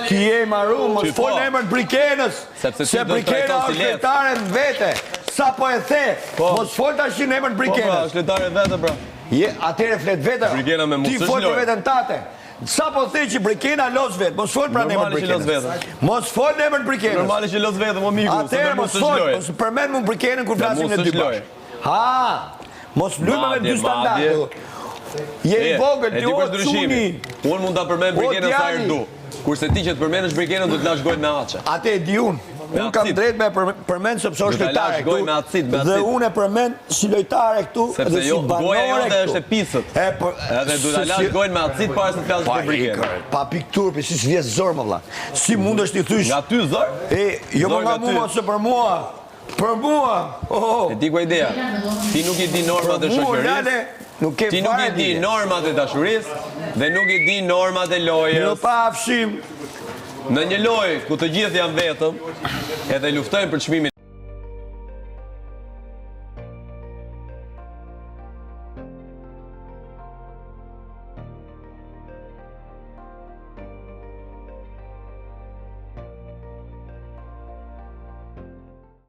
ti je marru, mos fol në emër Brikenës, se Brikena është lojtare në vete. Sa po e the, mos fol tash në emër Brikenës. Po, është lojtare vete, pra. Atëre flet vete. Brikena me ti fol për veten tate. Sa po the që Brikena los vetë, mos fol pra në emër Brikenës. Mos fol në emër Brikenës. Normale që los vetë, mo miku, atëre mos fol, mos përmend mu Brikenën kur flasim në dy bashkë. Ha, mos luajmë me dy standarde. Je I vogël, ti o çuni. Unë mund ta përmend Brikenën sa herë du. Kurse ti që të përmendësh Brikenën do të lash gojën me haçe. Atë e di unë. Unë kam drejt me përmend sepse është lojtare këtu. Dhe unë e përmend si lojtare këtu dhe si banore. Goja jote është e pisët. Edhe do ta lash gojën me acid para se të flasësh për Brikenën. Pa pikturë, si s'vjes zor më vlla. Si mundesh ti thysh? Nga ty zor? Jo më nga mua, se për mua. Për mua. E di ku ideja. Ti nuk I di normat e shoqërisë. Ti nuk I di normat e dashurisë dhe nuk I di normat e lojës. Jo pa afshim. Në një lojë ku të gjithë janë vetëm, edhe luftojnë për çmimin